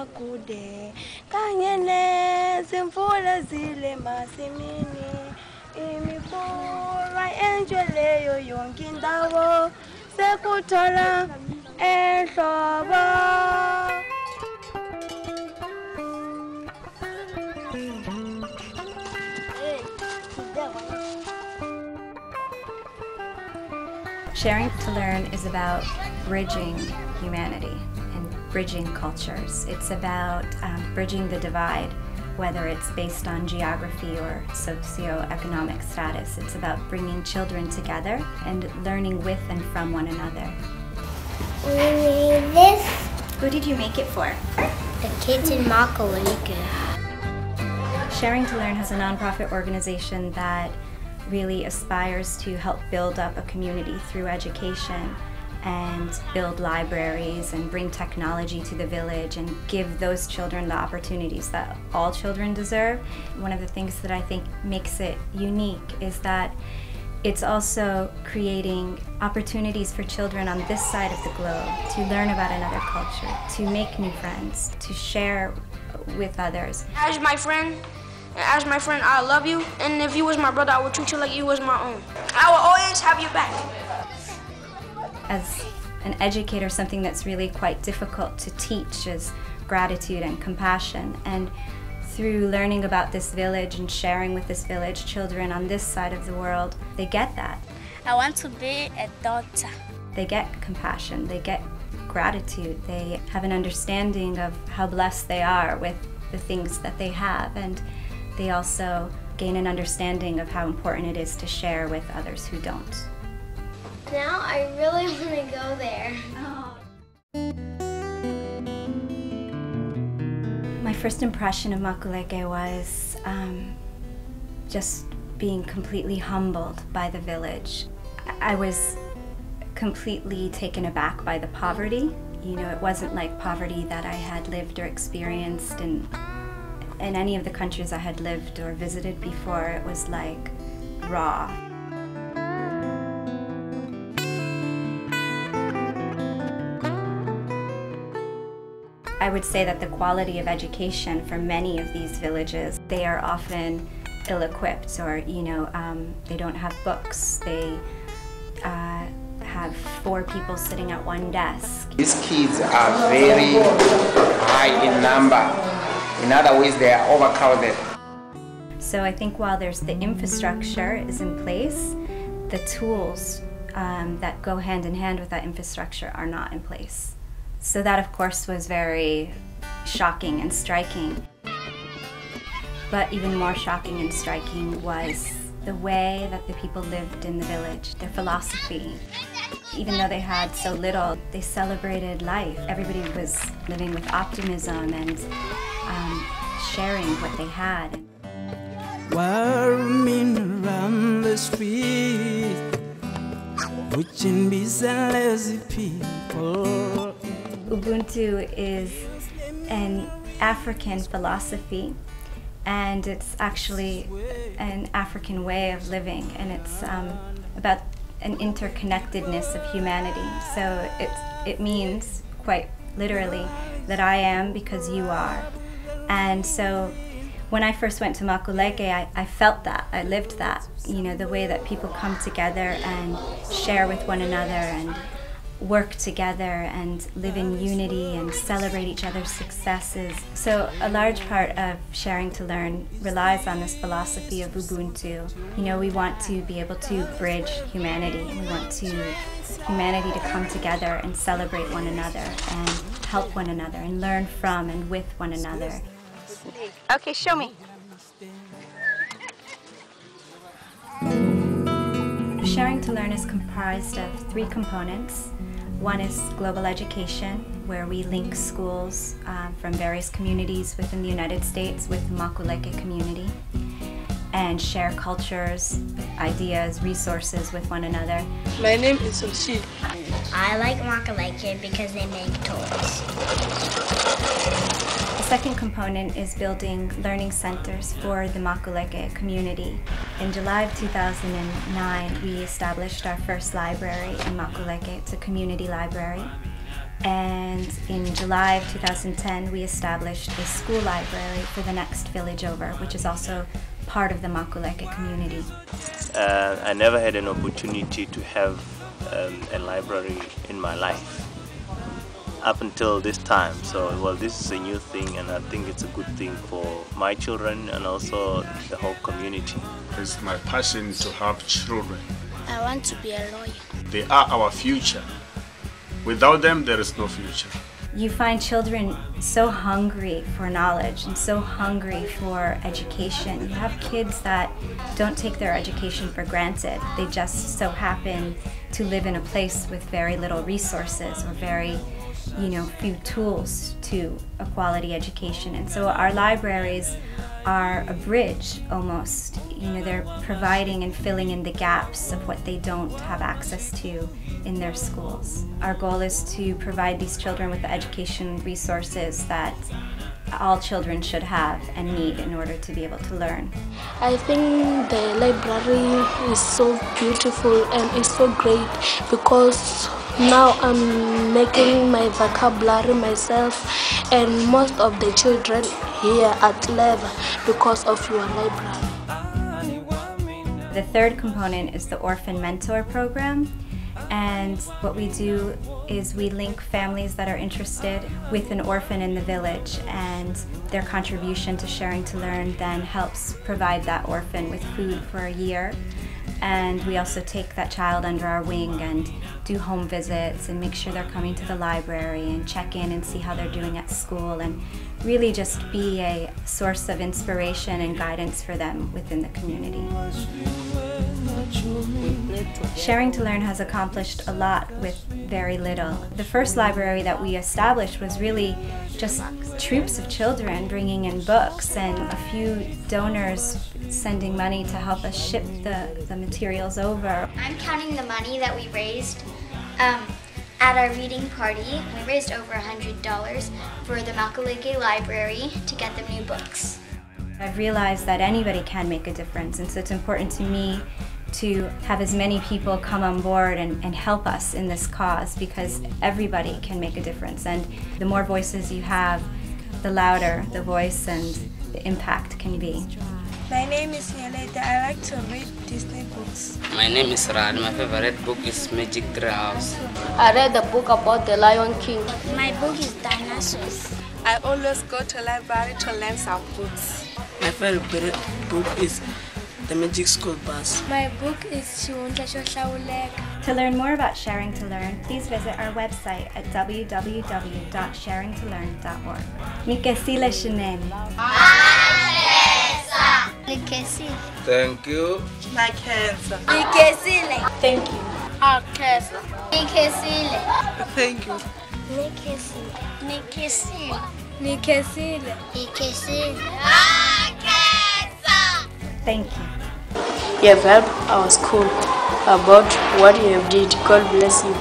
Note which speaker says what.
Speaker 1: makude kanye nezimvula zile masimini imifula enjweleyo yonke indawo sekuthola ehlobo.
Speaker 2: Sharing to Learn is about bridging humanity and bridging cultures. It's about bridging the divide, whether it's based on geography or socioeconomic status. It's about bringing children together and learning with and from one another.
Speaker 3: We made this.
Speaker 2: Who did you make it for?
Speaker 3: The kids in Makalika.
Speaker 2: Sharing to Learn has a nonprofit organization that really aspires to help build up a community through education and build libraries and bring technology to the village and give those children the opportunities that all children deserve. One of the things that I think makes it unique is that it's also creating opportunities for children on this side of the globe to learn about another culture, to make new friends, to share with others.
Speaker 4: As my friend, I love you, and if you was my brother, I would treat you like you was my own. I will always have you back.
Speaker 2: As an educator, something that's really quite difficult to teach is gratitude and compassion. And through learning about this village and sharing with this village, children on this side of the world, they get that.
Speaker 3: I want to be a doctor.
Speaker 2: They get compassion, they get gratitude, they have an understanding of how blessed they are with the things that they have, and they also gain an understanding of how important it is to share with others who don't.
Speaker 3: Now I really want to go there.
Speaker 2: My first impression of Makuleke was just being completely humbled by the village. I was completely taken aback by the poverty. You know, it wasn't like poverty that I had lived or experienced in any of the countries I had lived or visited before. It was like raw. I would say that the quality of education for many of these villages, they are often ill-equipped, or they don't have books. They have 4 people sitting at one desk.
Speaker 5: These kids are very high in number. In other ways, they are overcrowded.
Speaker 2: So I think while there's the infrastructure is in place, the tools that go hand in hand with that infrastructure are not in place. So that, of course, was very shocking and striking. But even more shocking and striking was the way that the people lived in the village, their philosophy. Even though they had so little, they celebrated life. Everybody was living with optimism and sharing what they had.
Speaker 6: Warming around the street, watching these lazy people.
Speaker 2: Ubuntu is an African philosophy, and it's actually an African way of living, and it's about an interconnectedness of humanity. So it means, quite literally, that I am because you are. And so when I first went to Makuleke, I felt that, I lived that, the way that people come together and share with one another and work together and live in unity and celebrate each other's successes. So a large part of Sharing to Learn relies on this philosophy of Ubuntu. We want to be able to bridge humanity. We want humanity to come together and celebrate one another and help one another and learn from and with one another.
Speaker 1: Okay, show me.
Speaker 2: Sharing to Learn is comprised of 3 components. One is global education, where we link schools from various communities within the United States with the Makuleke community and share cultures, ideas, resources with one another.
Speaker 1: My name is Soshi.
Speaker 3: I like Makaleke because they make toys.
Speaker 2: The second component is building learning centers for the Makuleke community. In July of 2009, we established our first library in Makuleke. It's a community library. And in July of 2010, we established a school library for the next village over, which is also part of the Makuleke community.
Speaker 7: I never had an opportunity to have a library in my life up until this time. So, well, this is a new thing, and I think it's a good thing for my children and also the whole community.
Speaker 8: It's my passion to help children.
Speaker 3: I want to be a lawyer.
Speaker 8: They are our future. Without them, there is no future.
Speaker 2: You find children so hungry for knowledge and so hungry for education. You have kids that don't take their education for granted. They just so happen to live in a place with very little resources or very, few tools to a quality education. And so our libraries are a bridge almost. They're providing and filling in the gaps of what they don't have access to in their schools. Our goal is to provide these children with the education resources that all children should have and need in order to be able to learn.
Speaker 9: I think the library is so beautiful and it's so great because now I'm making my vocabulary myself, and most of the children here at Leva because of your library.
Speaker 2: The third component is the Orphan Mentor Program, and what we do is we link families that are interested with an orphan in the village, and their contribution to Sharing to Learn then helps provide that orphan with food for a year. And we also take that child under our wing and do home visits and make sure they're coming to the library and check in and see how they're doing at school, and really just be a source of inspiration and guidance for them within the community. Sharing to Learn has accomplished a lot with very little. The first library that we established was really just troops of children bringing in books and a few donors sending money to help us ship the materials over.
Speaker 3: I'm counting the money that we raised at our reading party. We raised over $100 for the Makuleke Library to get them new books.
Speaker 2: I've realized that anybody can make a difference, and so it's important to me to have as many people come on board and help us in this cause, because everybody can make a difference, and the more voices you have, the louder the voice and the impact can be.
Speaker 1: My name is Yeleta. I like to read Disney books.
Speaker 10: My name is Rad. My favorite book is Magic Tree House.
Speaker 9: I read the book about the Lion King.
Speaker 3: My book is Dinosaurs.
Speaker 1: I always go to the library to learn some books.
Speaker 10: My favorite book is The Magic School Bus.
Speaker 3: My book is Shiwundla Shohlawuleka.
Speaker 2: To learn more about Sharing to Learn, please visit our website at www.sharingtolearn.org. Nikesile Shinen.
Speaker 3: Nikesile.
Speaker 10: Thank you.
Speaker 1: Nikesile.
Speaker 3: Nikesile.
Speaker 1: Thank you.
Speaker 3: Nikesile. Nikesile.
Speaker 1: Thank you.
Speaker 3: Nikesile. Nikesile.
Speaker 1: Nikesile.
Speaker 3: Nikesile.
Speaker 2: Thank you.
Speaker 9: You have helped our school about what you have did. God bless you.